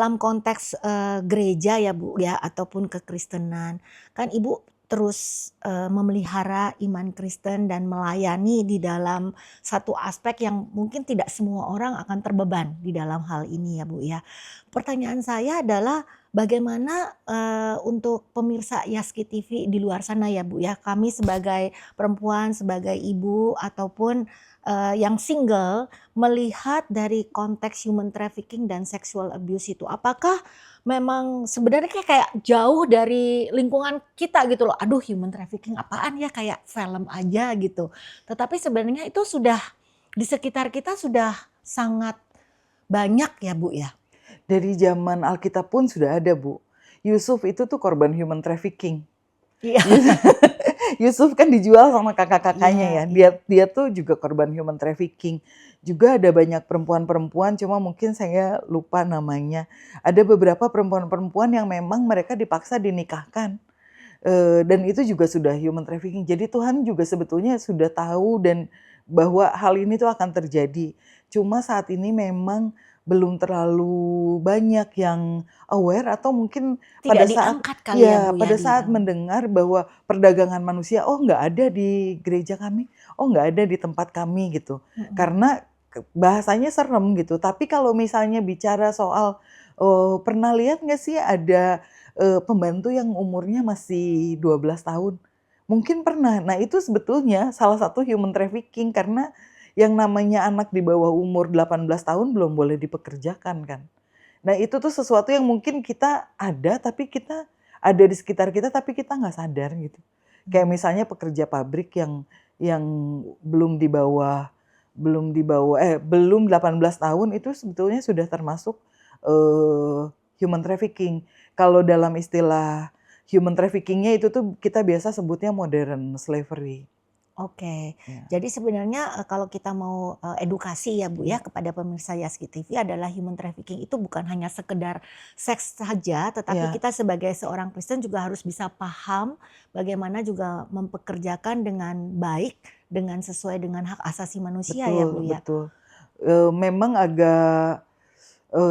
dalam konteks, gereja ya Bu ya ataupun kekristenan, kan Ibu terus, memelihara iman Kristen dan melayani di dalam satu aspek yang mungkin tidak semua orang akan terbeban di dalam hal ini ya Bu ya. Pertanyaan saya adalah bagaimana, untuk pemirsa Yaski TV di luar sana ya Bu ya, kami sebagai perempuan, sebagai ibu ataupun, yang single melihat dari konteks human trafficking dan sexual abuse itu. Apakah memang sebenarnya kayak jauh dari lingkungan kita gitu loh, aduh human trafficking apaan ya, kayak film aja gitu. Tetapi sebenarnya itu sudah di sekitar kita sudah sangat banyak ya Bu ya? Dari zaman Alkitab pun sudah ada, Bu. Yusuf itu tuh korban human trafficking. Iya. Yusuf kan dijual sama kakak-kakaknya Iya ya. iya. Dia tuh juga korban human trafficking. Juga ada banyak perempuan-perempuan, cuma mungkin saya lupa namanya. Ada beberapa perempuan-perempuan yang memang mereka dipaksa dinikahkan. Dan itu juga sudah human trafficking. Jadi Tuhan juga sebetulnya sudah tahu dan bahwa hal ini tuh akan terjadi. Cuma saat ini memang belum terlalu banyak yang aware atau mungkin Tidak pada saat diangkat kali ya Bu ya pada di saat mendengar bahwa perdagangan manusia, oh nggak ada di gereja kami, oh nggak ada di tempat kami gitu. mhm. Karena bahasanya serem gitu. Tapi kalau misalnya bicara soal, pernah lihat nggak sih ada pembantu yang umurnya masih 12 tahun? Mungkin pernah. Nah, itu sebetulnya salah satu human trafficking karena yang namanya anak di bawah umur 18 tahun belum boleh dipekerjakan kan. Nah, itu tuh sesuatu yang mungkin kita ada, tapi kita ada di sekitar kita, tapi kita nggak sadar gitu. Kayak Mmm. misalnya pekerja pabrik yang belum di bawah belum 18 tahun itu sebetulnya sudah termasuk, human trafficking. Kalau dalam istilah human trafficking-nya itu tuh kita biasa sebutnya modern slavery. Oke, Ya, jadi sebenarnya, kalau kita mau, edukasi ya Bu iya, ya kepada pemirsa Yaski TV adalah human trafficking itu bukan hanya sekedar seks saja, tetapi iya, kita sebagai seorang Kristen juga harus bisa paham bagaimana juga mempekerjakan dengan baik, dengan sesuai dengan hak asasi manusia ya betul Bu ya? betul. Memang agak,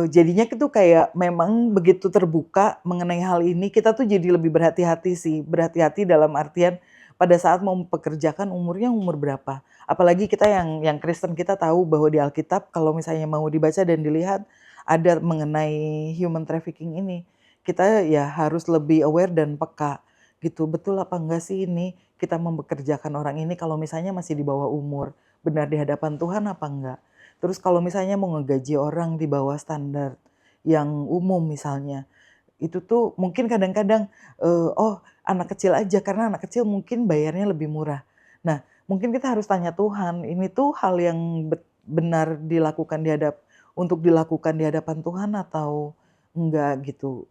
jadinya itu kayak memang begitu terbuka mengenai hal ini, kita tuh jadi lebih berhati-hati sih. Berhati-hati dalam artian pada saat mau mempekerjakan umurnya umur berapa. Apalagi kita yang Kristen, kita tahu bahwa di Alkitab kalau misalnya mau dibaca dan dilihat ada mengenai human trafficking ini. Kita ya harus lebih aware dan peka gitu. Betul apa enggak sih ini kita mempekerjakan orang ini kalau misalnya masih di bawah umur, benar di hadapan Tuhan apa enggak? Terus kalau misalnya mau ngegaji orang di bawah standar yang umum misalnya, itu tuh mungkin kadang-kadang, oh anak kecil aja, karena anak kecil mungkin bayarnya lebih murah. Nah, mungkin kita harus tanya Tuhan, ini tuh hal yang benar dilakukan untuk dilakukan di hadapan Tuhan atau enggak gitu.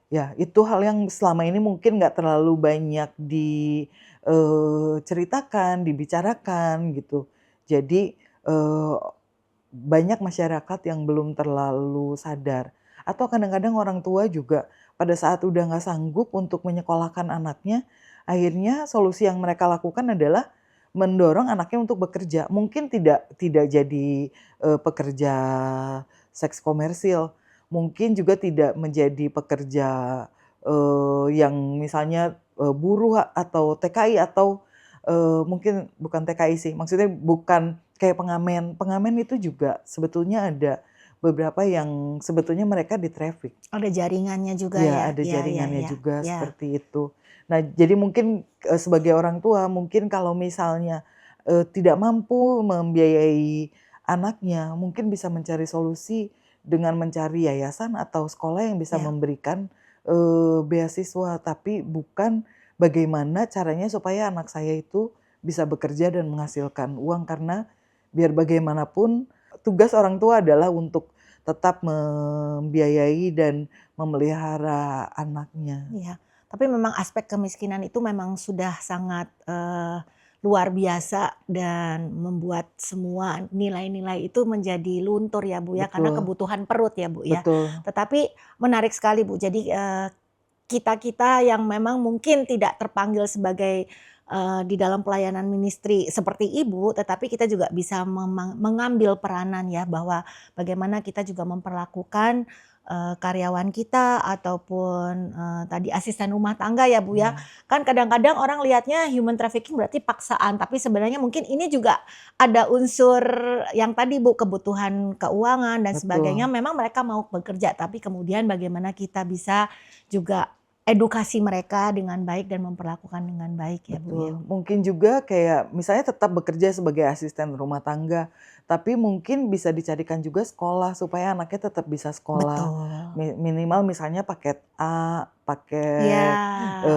Ya itu hal yang selama ini mungkin nggak terlalu banyak ceritakan, dibicarakan gitu. Jadi, banyak masyarakat yang belum terlalu sadar. Atau kadang-kadang orang tua juga pada saat udah nggak sanggup untuk menyekolahkan anaknya, akhirnya solusi yang mereka lakukan adalah mendorong anaknya untuk bekerja. Mungkin tidak jadi, pekerja seks komersil, mungkin juga tidak menjadi pekerja, yang misalnya, buruh atau TKI atau, mungkin bukan TKI sih, maksudnya bukan kayak pengamen. Pengamen itu juga sebetulnya ada beberapa yang sebetulnya mereka di-traffic. Ada jaringannya juga Ya, ya? ada Ya ya jaringannya ya juga ya. seperti itu. Nah, jadi mungkin, sebagai orang tua mungkin kalau misalnya, tidak mampu membiayai anaknya, mungkin bisa mencari solusi dengan mencari yayasan atau sekolah yang bisa Ya. memberikan, beasiswa, tapi bukan bagaimana caranya supaya anak saya itu bisa bekerja dan menghasilkan uang. Karena biar bagaimanapun tugas orang tua adalah untuk tetap membiayai dan memelihara anaknya. Iya, tapi memang aspek kemiskinan itu memang sudah sangat, luar biasa dan membuat semua nilai-nilai itu menjadi luntur ya Bu ya, karena Betul kebutuhan perut ya Bu ya. betul Tetapi menarik sekali Bu, jadi, kita-kita yang memang mungkin tidak terpanggil sebagai, di dalam pelayanan ministry seperti Ibu, tetapi kita juga bisa mengambil peranan ya, bahwa bagaimana kita juga memperlakukan, karyawan kita ataupun tadi asisten rumah tangga ya Bu ya. Iya, Kan kadang-kadang orang lihatnya human trafficking berarti paksaan, tapi sebenarnya mungkin ini juga ada unsur yang tadi Bu, kebutuhan keuangan dan sebagainya. betul. Memang mereka mau bekerja, tapi kemudian bagaimana kita bisa juga edukasi mereka dengan baik dan memperlakukan dengan baik ya Bu ya. Betul, mungkin juga kayak misalnya tetap bekerja sebagai asisten rumah tangga, tapi mungkin bisa dicarikan juga sekolah supaya anaknya tetap bisa sekolah. Betul. Minimal misalnya paket A, Ya, paket,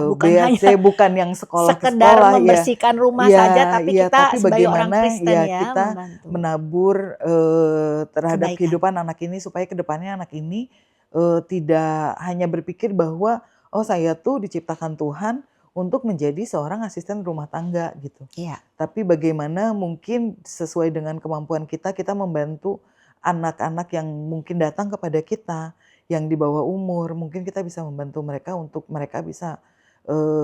bukan B, hanya C, bukan yang sekolah ke sekedar sekolah ya. membersihkan rumah saja, Iya tapi iya, kita tapi sebagai orang bagaimana Kristen ya ya kita membantu menabur, terhadap kebaikan. kehidupan anak ini supaya ke depannya anak ini, tidak hanya berpikir bahwa, "Oh saya tuh diciptakan Tuhan untuk menjadi seorang asisten rumah tangga," gitu. Iya, Tapi bagaimana mungkin sesuai dengan kemampuan kita, kita membantu anak-anak yang mungkin datang kepada kita, yang di bawah umur, mungkin kita bisa membantu mereka untuk mereka bisa,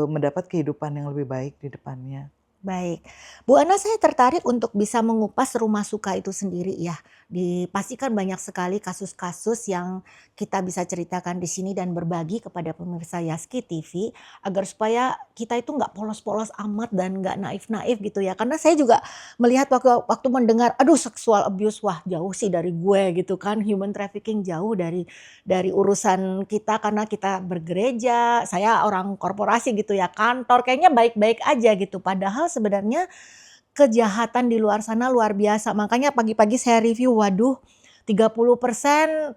mendapat kehidupan yang lebih baik di depannya. baik. Bu Ana, saya tertarik untuk bisa mengupas rumah suka itu sendiri ya. Dipastikan banyak sekali kasus-kasus yang kita bisa ceritakan di sini dan berbagi kepada pemirsa Yaski TV agar supaya kita itu nggak polos-polos amat dan nggak naif-naif gitu ya. Karena saya juga melihat waktu waktu mendengar, aduh seksual abuse, wah jauh sih dari gue gitu kan. Human trafficking jauh dari urusan kita karena kita bergereja, saya orang korporasi gitu ya, kantor kayaknya baik-baik aja gitu. Padahal sebenarnya kejahatan di luar sana luar biasa. Makanya pagi-pagi saya review, waduh 30%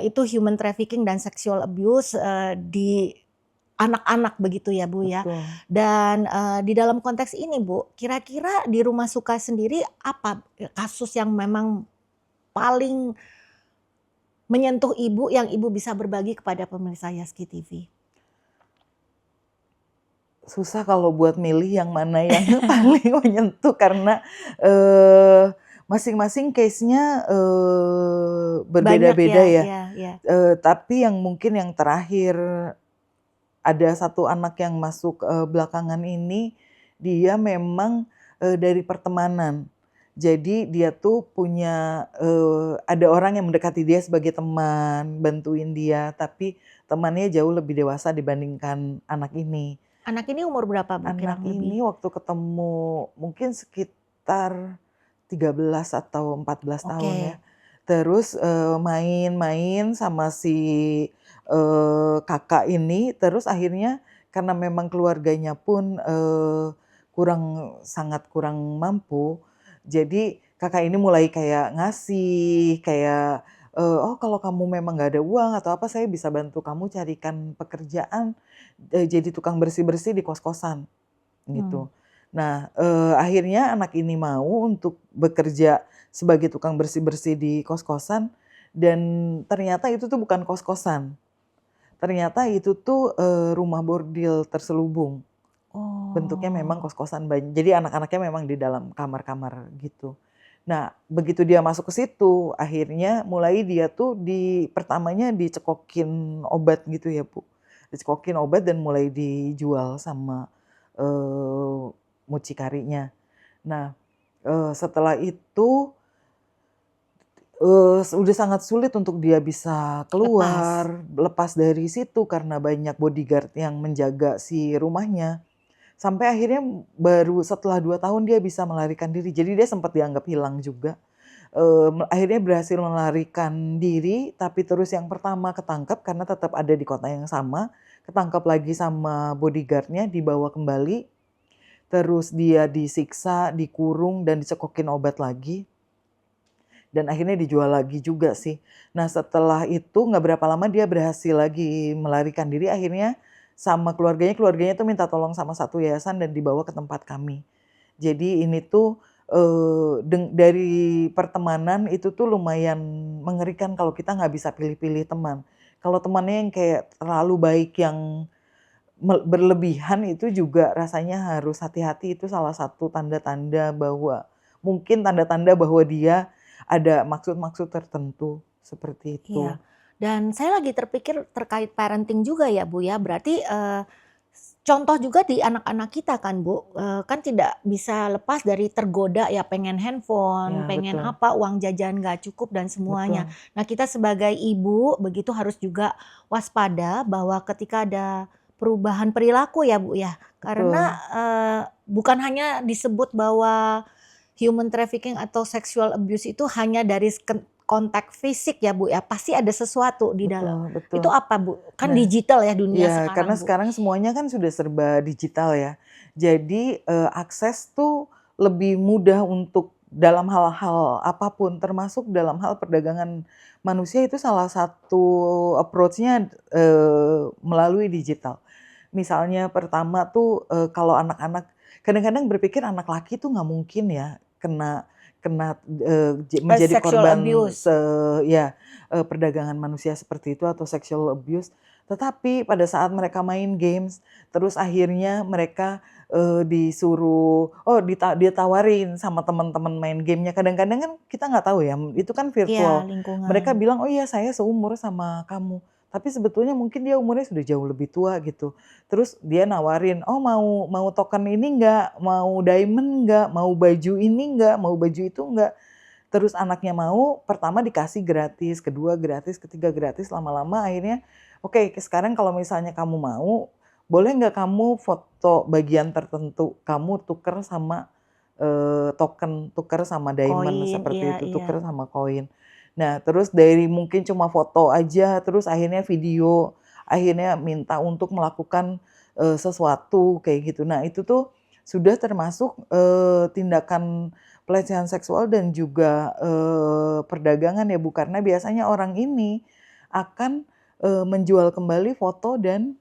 itu human trafficking dan sexual abuse di anak-anak begitu ya Bu ya. Betul. Dan di dalam konteks ini Bu, kira-kira di Rumah Suka sendiri apa kasus yang memang paling menyentuh Ibu yang Ibu bisa berbagi kepada pemirsa Yaski TV? Susah kalau buat milih yang mana yang paling menyentuh karena, eee, masing-masing case-nya, Banyak ya, berbeda-beda ya. ya, ya. Tapi yang mungkin yang terakhir ada satu anak yang masuk, belakangan ini, dia memang, dari pertemanan. Jadi dia tuh punya, ada orang yang mendekati dia sebagai teman, bantuin dia, tapi temannya jauh lebih dewasa dibandingkan anak ini. Anak ini umur berapa Bu Anak kurang lebih? ini waktu ketemu mungkin sekitar 13 atau 14 tahun ya. Oke. Terus, main-main sama si, kakak ini, terus akhirnya karena memang keluarganya pun, sangat kurang mampu, jadi kakak ini mulai kayak ngasih, kayak, "Oh kalau kamu memang nggak ada uang atau apa, saya bisa bantu kamu carikan pekerjaan, jadi tukang bersih-bersih di kos-kosan." Mmm, Gitu. Nah, akhirnya anak ini mau untuk bekerja sebagai tukang bersih-bersih di kos-kosan dan ternyata itu tuh bukan kos-kosan, ternyata itu tuh, rumah bordil terselubung. Bentuknya memang oh, kos-kosan jadi anak-anaknya memang di dalam kamar-kamar gitu. Nah, begitu dia masuk ke situ, akhirnya mulai dia tuh pertamanya dicekokin obat gitu ya, Bu. Dicekokin obat dan mulai dijual sama, eee, mucikarinya. Nah, setelah itu, udah sangat sulit untuk dia bisa lepas. keluar, lepas dari situ karena banyak bodyguard yang menjaga si rumahnya. Sampai akhirnya baru setelah 2 tahun dia bisa melarikan diri. Jadi dia sempat dianggap hilang juga. Akhirnya berhasil melarikan diri, tapi terus yang pertama ketangkap karena tetap ada di kota yang sama, ketangkap lagi sama bodyguard-nya, dibawa kembali, terus dia disiksa, dikurung, dan dicekokin obat lagi, dan akhirnya dijual lagi juga sih. Nah setelah itu nggak berapa lama dia berhasil lagi melarikan diri, akhirnya sama keluarganya tuh minta tolong sama satu yayasan dan dibawa ke tempat kami. Jadi ini tuh, dari pertemanan itu tuh lumayan mengerikan kalau kita nggak bisa pilih-pilih teman. Kalau temannya yang kayak terlalu baik yang berlebihan itu juga rasanya harus hati-hati, itu salah satu tanda-tanda bahwa mungkin tanda-tanda bahwa dia ada maksud-maksud tertentu, seperti itu. Iya, dan saya lagi terpikir terkait parenting juga ya Bu ya, berarti, contoh juga di anak-anak kita kan Bu, kan tidak bisa lepas dari tergoda ya pengen handphone, Ya pengen betul, apa, uang jajan nggak cukup dan semuanya. betul, Nah kita sebagai ibu begitu harus juga waspada bahwa ketika ada perubahan perilaku ya Bu ya, karena, betul. bukan hanya disebut bahwa human trafficking atau sexual abuse itu hanya dari konteks fisik ya Bu ya, pasti ada sesuatu di dalam. Betul, betul. Itu apa Bu? Kan Nah, digital ya dunia iya, karena sekarang Bu. sekarang semuanya kan sudah serba digital ya. Jadi, akses tuh lebih mudah untuk dalam hal-hal apapun, termasuk dalam hal perdagangan manusia itu salah satu approach-nya, melalui digital. Misalnya pertama tuh, kalau anak-anak kadang-kadang berpikir anak laki tuh nggak mungkin ya kena kena, menjadi Sexual korban abuse. ya, perdagangan manusia seperti itu atau sexual abuse. Tetapi pada saat mereka main games, terus akhirnya mereka, disuruh ditawarin sama teman-teman main game-nya, kadang-kadang kan kita nggak tahu ya, itu kan Iya, virtual. lingkungan. Mereka bilang, "Oh iya saya seumur sama kamu." Tapi sebetulnya mungkin dia umurnya sudah jauh lebih tua gitu. Terus dia nawarin, "Oh mau mau token ini enggak? Mau diamond enggak? Mau baju ini enggak? Mau baju itu enggak?" Terus anaknya mau, pertama dikasih gratis, kedua gratis, ketiga gratis, lama-lama akhirnya, "Oke sekarang kalau misalnya kamu mau, boleh nggak kamu foto bagian tertentu, kamu tuker sama, token, tuker sama diamond," Koin, iya seperti itu, iya. tuker sama koin. Nah terus dari mungkin cuma foto aja, terus akhirnya video, akhirnya minta untuk melakukan, sesuatu kayak gitu. Nah itu tuh sudah termasuk, tindakan pelecehan seksual dan juga, perdagangan ya Bu, karena biasanya orang ini akan, menjual kembali foto dan,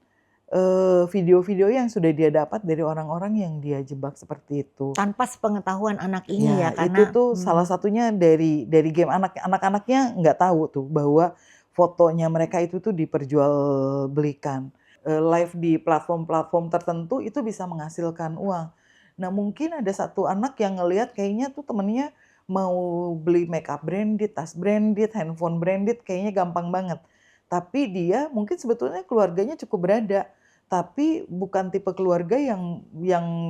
video-video yang sudah dia dapat dari orang-orang yang dia jebak seperti itu. Tanpa sepengetahuan anak ini ya Ya itu karena tuh salah satunya dari game anak-anaknya nggak tahu tuh bahwa fotonya mereka itu tuh diperjualbelikan. Live di platform-platform tertentu itu bisa menghasilkan uang. Nah mungkin ada satu anak yang ngelihat kayaknya tuh temennya mau beli makeup branded, tas branded, handphone branded kayaknya gampang banget. Tapi dia mungkin sebetulnya keluarganya cukup berada, tapi bukan tipe keluarga yang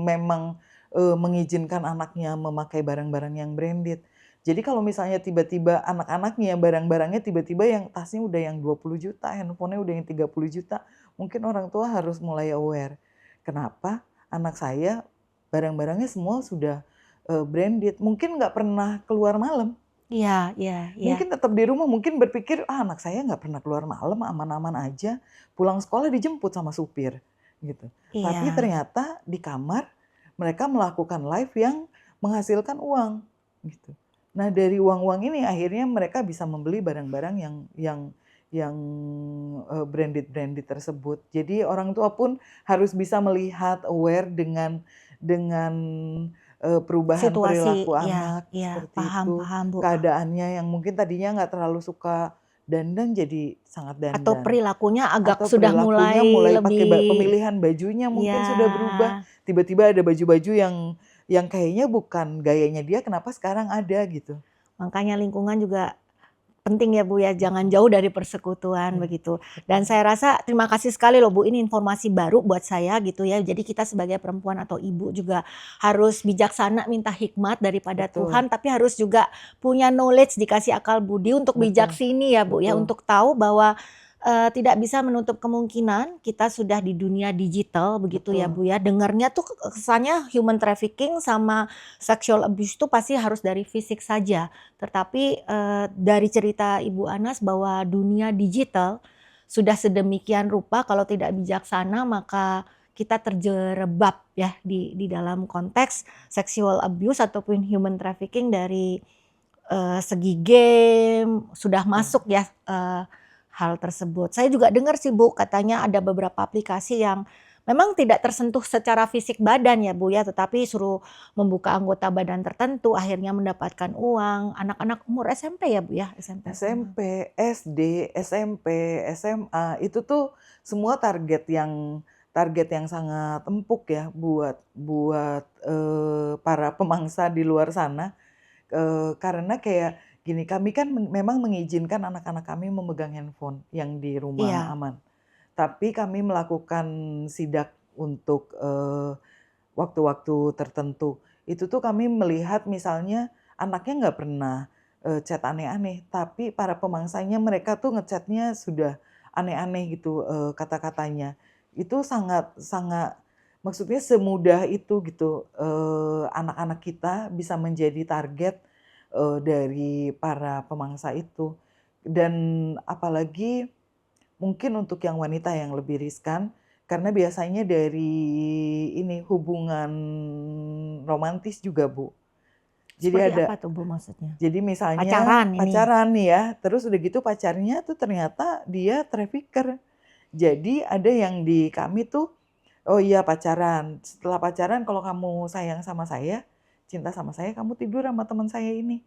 memang mengizinkan anaknya memakai barang-barang yang branded. Jadi kalau misalnya tiba-tiba anak-anaknya barang-barangnya tiba-tiba yang tasnya udah yang 20 juta, handphonenya udah yang 30 juta, mungkin orang tua harus mulai aware. Kenapa anak saya barang-barangnya semua sudah, branded, mungkin nggak pernah keluar malam, iya iya iya. mungkin tetap di rumah, mungkin berpikir, "Ah, anak saya nggak pernah keluar malam, aman-aman aja, pulang sekolah dijemput sama supir," gitu. Tapi Iya. ternyata di kamar mereka melakukan live yang menghasilkan uang, gitu. Nah, dari uang-uang ini akhirnya mereka bisa membeli barang-barang yang, branded-branded tersebut. Jadi orang tua pun harus bisa melihat, aware dengan, perubahan Situasi, perilaku iya anak, iya, seperti paham itu. paham Bu. Keadaannya yang mungkin tadinya nggak terlalu suka dandan jadi sangat Atau dandan, perilakunya agak atau sudah perilakunya mulai mulai pakai lebih pemilihan bajunya iya. mungkin sudah berubah, tiba-tiba ada baju-baju yang kayaknya bukan gayanya dia kenapa sekarang ada gitu. Makanya lingkungan juga penting ya Bu ya, jangan Mhm, jauh dari persekutuan iya, begitu. Dan betul, saya rasa terima kasih sekali loh Bu, ini informasi baru buat saya gitu ya. Jadi kita sebagai perempuan atau ibu juga harus bijaksana minta hikmat daripada betul, Tuhan, tapi harus juga punya knowledge, dikasih akal budi untuk bijak betul, sini ya Bu ya, betul, untuk tahu bahwa tidak bisa menutup kemungkinan kita sudah di dunia digital begitu ya betul, Bu ya. Dengarnya tuh kesannya human trafficking sama sexual abuse itu pasti harus dari fisik saja. Tetapi, dari cerita Ibu Anas bahwa dunia digital sudah sedemikian rupa kalau tidak bijaksana maka kita terjerembab ya di dalam konteks sexual abuse ataupun human trafficking dari, segi game sudah betul. masuk ya, hal tersebut. Saya juga dengar sih Bu katanya ada beberapa aplikasi yang memang tidak tersentuh secara fisik badan ya Bu ya, tetapi suruh membuka anggota badan tertentu, akhirnya mendapatkan uang. Anak-anak umur SMP ya, Bu, ya? SMP, SMA. SMP, SD, SMP, SMA, itu tuh semua target yang sangat empuk ya buat buat, para pemangsa di luar sana. Karena kayak gini, kami kan memang mengizinkan anak-anak kami memegang handphone yang di rumah Iya, aman. Tapi kami melakukan sidak untuk waktu-waktu tertentu. Itu tuh kami melihat misalnya anaknya nggak pernah chat aneh-aneh, tapi para pemangsanya mereka tuh ngechatnya sudah aneh-aneh gitu kata-katanya. Itu sangat sangat maksudnya semudah itu gitu anak-anak kita bisa menjadi target dari para pemangsa itu. Dan apalagi mungkin untuk yang wanita yang lebih riskan, karena biasanya dari ini hubungan romantis juga, Bu. Jadi Seperti ada apa tuh Bu maksudnya? jadi misalnya Pacaran ini? pacaran nih ya, terus udah gitu pacarnya tuh ternyata dia trafficker. Jadi ada yang di kami tuh, oh iya pacaran, setelah pacaran kalau kamu sayang sama saya, cinta sama saya, kamu tidur sama teman saya ini.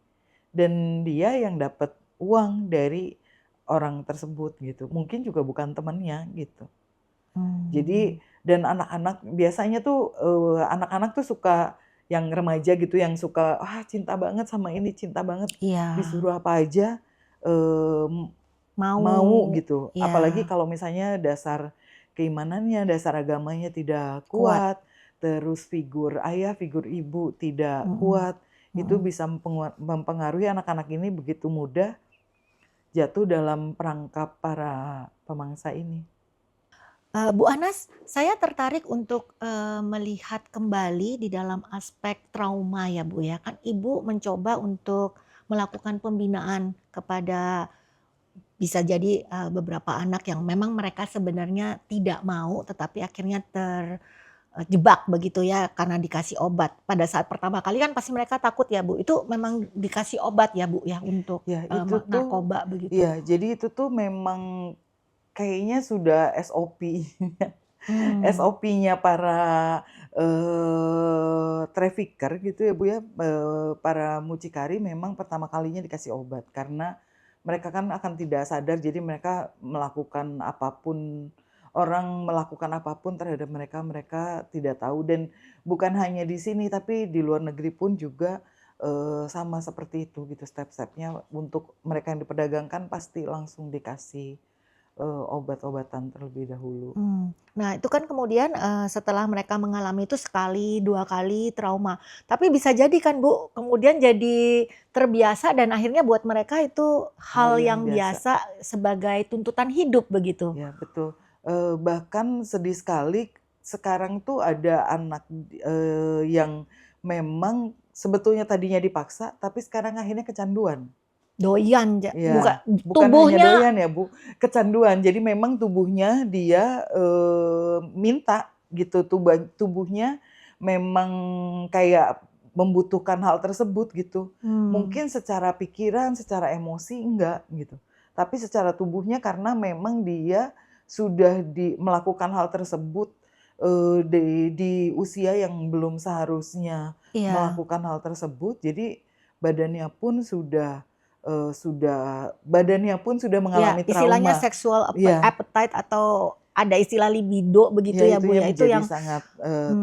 Dan dia yang dapat uang dari orang tersebut gitu. Mungkin juga bukan temannya gitu. Hmm. Jadi dan anak-anak biasanya tuh anak-anak tuh suka yang remaja gitu yang suka cinta banget sama ini, cinta banget Iya, disuruh apa aja mmm, mau mau, gitu. Apalagi ya kalau misalnya dasar keimanannya, dasar agamanya tidak kuat. kuat, terus figur ayah, figur ibu tidak Mhm, kuat, itu mhm. bisa mempengaruhi anak-anak ini begitu mudah jatuh dalam perangkap para pemangsa ini. Bu Anas, saya tertarik untuk, melihat kembali di dalam aspek trauma ya, Bu, ya. Kan Ibu mencoba untuk melakukan pembinaan kepada bisa jadi, beberapa anak yang memang mereka sebenarnya tidak mau, tetapi akhirnya terjebak begitu ya, karena dikasih obat. Pada saat pertama kali kan pasti mereka takut ya, Bu. Itu memang dikasih obat ya, Bu, ya, untuk, Ya itu tuh narkoba begitu? ya jadi itu tuh memang kayaknya sudah SOP. Mmm, SOP-nya para trafficker gitu ya Bu ya, para mucikari memang pertama kalinya dikasih obat karena mereka kan akan tidak sadar jadi mereka melakukan apapun, orang melakukan apapun terhadap mereka, mereka tidak tahu dan bukan hanya di sini tapi di luar negeri pun juga sama seperti itu gitu step-stepnya untuk mereka yang diperdagangkan pasti langsung dikasih obat-obatan terlebih dahulu. Nah itu kan kemudian, setelah mereka mengalami itu sekali, 2 kali trauma. Tapi bisa jadi kan Bu, kemudian jadi terbiasa dan akhirnya buat mereka itu Hal hal yang yang biasa. biasa sebagai tuntutan hidup begitu? Ya betul, bahkan sedih sekali sekarang tuh ada anak, yang memang sebetulnya tadinya dipaksa, tapi sekarang akhirnya kecanduan. Doyan buka Ya, bukan hanya tubuhnya doyan ya Bu, kecanduan. Jadi memang tubuhnya dia, minta gitu, tubuhnya memang kayak membutuhkan hal tersebut gitu. mmm, Mungkin secara pikiran, secara emosi enggak gitu, tapi secara tubuhnya karena memang dia sudah melakukan hal tersebut, di usia yang belum seharusnya iya, melakukan hal tersebut, jadi badannya pun badannya pun sudah iya mengalami istilahnya trauma. sexual Iya, appetite atau ada istilah libido begitu iya ya itu Bu yang ya, itu menjadi yang sangat,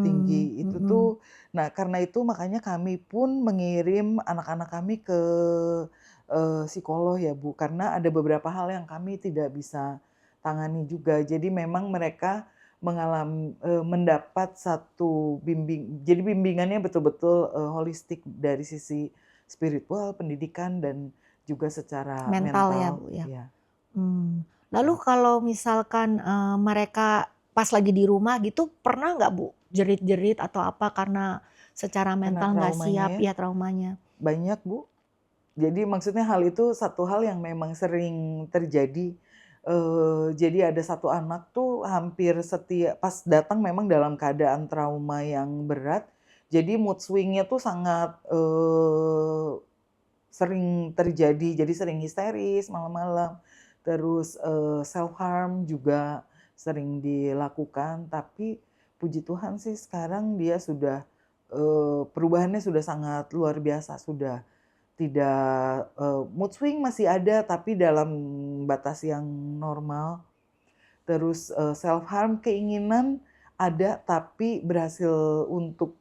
tinggi. Itu mhm. tuh nah karena itu makanya kami pun mengirim anak-anak kami ke, psikolog ya Bu, karena ada beberapa hal yang kami tidak bisa tangani juga. Jadi memang mereka mendapat satu jadi bimbingannya betul-betul, holistik dari sisi spiritual, pendidikan, dan juga secara Mental ya mental, Bu ya? ya. Lalu kalau misalkan, mereka pas lagi di rumah gitu pernah nggak Bu, jerit-jerit atau apa karena secara Karena mental nggak traumanya siap ya, ya traumanya? banyak Bu. Jadi maksudnya hal itu satu hal yang memang sering terjadi, jadi ada satu anak tuh hampir pas datang memang dalam keadaan trauma yang berat, jadi mood swing-nya tuh sangat, sering terjadi, jadi sering histeris malam-malam, terus, self harm juga sering dilakukan, tapi puji Tuhan sih sekarang dia sudah, perubahannya sudah sangat luar biasa, sudah tidak, mood swing masih ada, tapi dalam batas yang normal. Terus, self harm keinginan ada, tapi berhasil untuk,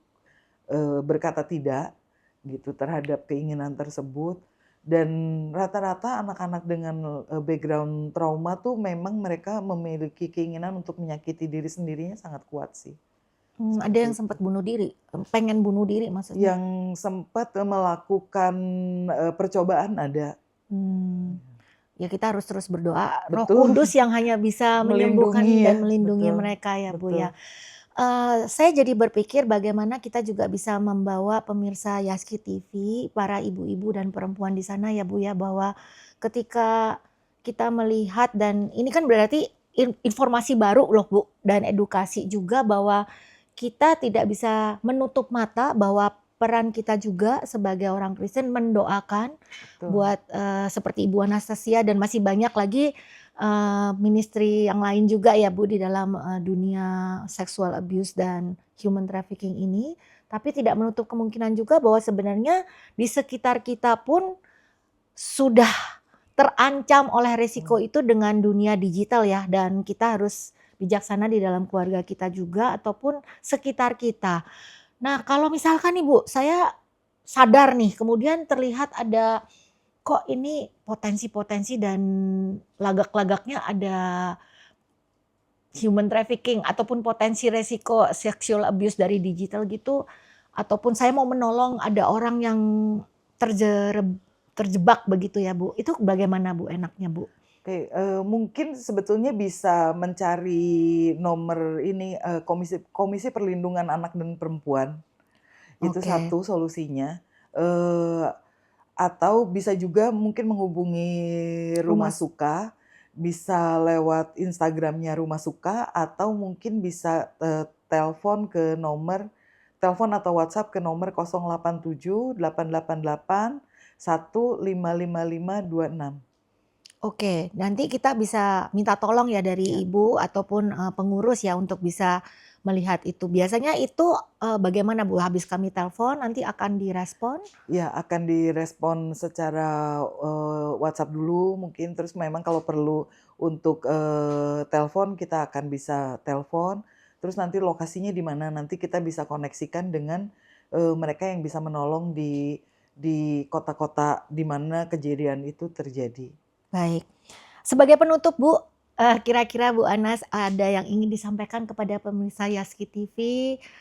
berkata tidak, gitu, terhadap keinginan tersebut. Dan rata-rata anak-anak dengan, background trauma tuh memang mereka memiliki keinginan untuk menyakiti diri sendirinya sangat kuat sih, Ada yang seperti itu. sempat bunuh diri? Pengen bunuh diri maksudnya? Yang sempat, melakukan, percobaan ada. Mmm, ya kita harus terus berdoa, Roh Betul, Kudus yang hanya bisa melindungi menyembuhkan ya, dan melindungi betul mereka ya, Bu, betul. ya. Saya jadi berpikir bagaimana kita juga bisa membawa pemirsa Yaski TV, para ibu-ibu dan perempuan di sana ya, Bu, ya, bahwa ketika kita melihat dan ini kan berarti informasi baru loh, Bu, dan edukasi juga bahwa kita tidak bisa menutup mata bahwa peran kita juga sebagai orang Kristen mendoakan Betul. buat, seperti Ibu Anastasia dan masih banyak lagi, ministry yang lain juga ya, Bu, di dalam, dunia sexual abuse dan human trafficking ini. Tapi tidak menutup kemungkinan juga bahwa sebenarnya di sekitar kita pun sudah terancam oleh resiko Mmm. itu dengan dunia digital ya, dan kita harus bijaksana di dalam keluarga kita juga ataupun sekitar kita. Nah, kalau misalkan nih, Bu, saya sadar nih kemudian terlihat ada, kok ini potensi-potensi dan lagak-lagaknya ada human trafficking ataupun potensi resiko sexual abuse dari digital gitu, ataupun saya mau menolong ada orang yang terjebak begitu ya, Bu. Itu bagaimana, Bu, enaknya, Bu? Oke, mungkin sebetulnya bisa mencari nomor ini, Komisi Komisi Perlindungan Anak dan Perempuan, itu Oke, satu solusinya, eee, atau bisa juga mungkin menghubungi rumah Rumah Suka, bisa lewat Instagram-nya Rumah Suka atau mungkin bisa, telepon atau WhatsApp ke nomor 087888155526. oke. Nanti kita bisa minta tolong ya Ya. dari Ibu ataupun, pengurus ya untuk bisa melihat itu. Biasanya itu, bagaimana, Bu? Habis kami telepon nanti akan direspon? Ya, akan direspon secara, WhatsApp dulu mungkin, terus memang kalau perlu untuk, telepon, kita akan bisa telepon, terus nanti lokasinya di mana, nanti kita bisa koneksikan dengan, mereka yang bisa menolong di kota-kota di mana kejadian itu terjadi. Baik. Sebagai penutup, Bu, kira-kira Bu Anas ada yang ingin disampaikan kepada pemirsa Yaski TV?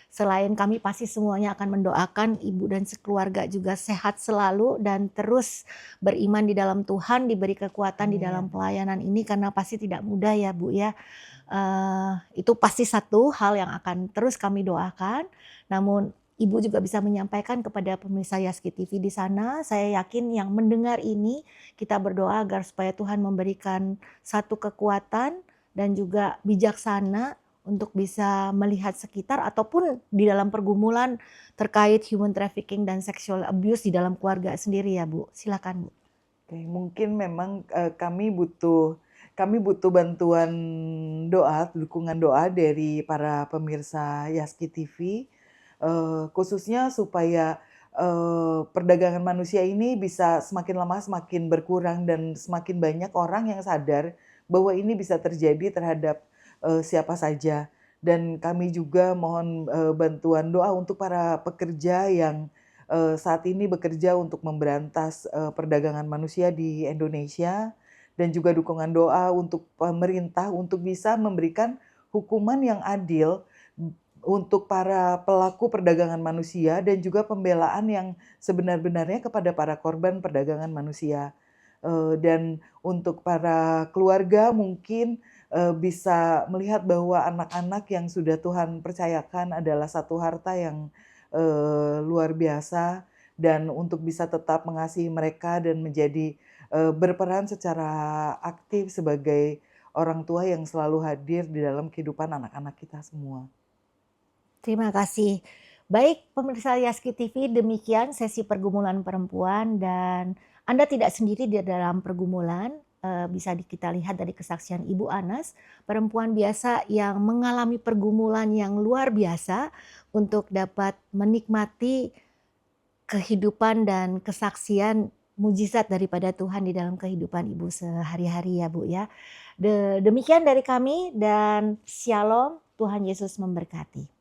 Selain kami pasti semuanya akan mendoakan Ibu dan sekeluarga juga sehat selalu dan terus beriman di dalam Tuhan, diberi kekuatan di dalam Amin. pelayanan ini karena pasti tidak mudah ya, Bu, ya. Itu pasti satu hal yang akan terus kami doakan. Namun Ibu juga bisa menyampaikan kepada pemirsa Yaski TV di sana, saya yakin yang mendengar ini kita berdoa agar supaya Tuhan memberikan satu kekuatan dan juga bijaksana untuk bisa melihat sekitar ataupun di dalam pergumulan terkait human trafficking dan sexual abuse di dalam keluarga sendiri ya, Bu. Silakan, Bu. Oke, mungkin memang, kami butuh bantuan doa, dukungan doa dari para pemirsa Yaski TV, khususnya supaya, perdagangan manusia ini bisa semakin lama semakin berkurang dan semakin banyak orang yang sadar bahwa ini bisa terjadi terhadap, siapa saja. Dan kami juga mohon, bantuan doa untuk para pekerja yang saat ini bekerja untuk memberantas, perdagangan manusia di Indonesia, dan juga dukungan doa untuk pemerintah untuk bisa memberikan hukuman yang adil untuk para pelaku perdagangan manusia dan juga pembelaan yang sebenar-benarnya kepada para korban perdagangan manusia. Dan untuk para keluarga mungkin, bisa melihat bahwa anak-anak yang sudah Tuhan percayakan adalah satu harta yang luar biasa, dan untuk bisa tetap mengasihi mereka dan menjadi, berperan secara aktif sebagai orang tua yang selalu hadir di dalam kehidupan anak-anak kita semua. Terima kasih. Baik pemirsa Yaski TV, demikian sesi pergumulan perempuan dan Anda tidak sendiri di dalam pergumulan, bisa kita lihat dari kesaksian Ibu Anas, perempuan biasa yang mengalami pergumulan yang luar biasa untuk dapat menikmati kehidupan dan kesaksian mujizat daripada Tuhan di dalam kehidupan Ibu sehari-hari ya, Bu, ya. Demikian dari kami dan shalom, Tuhan Yesus memberkati.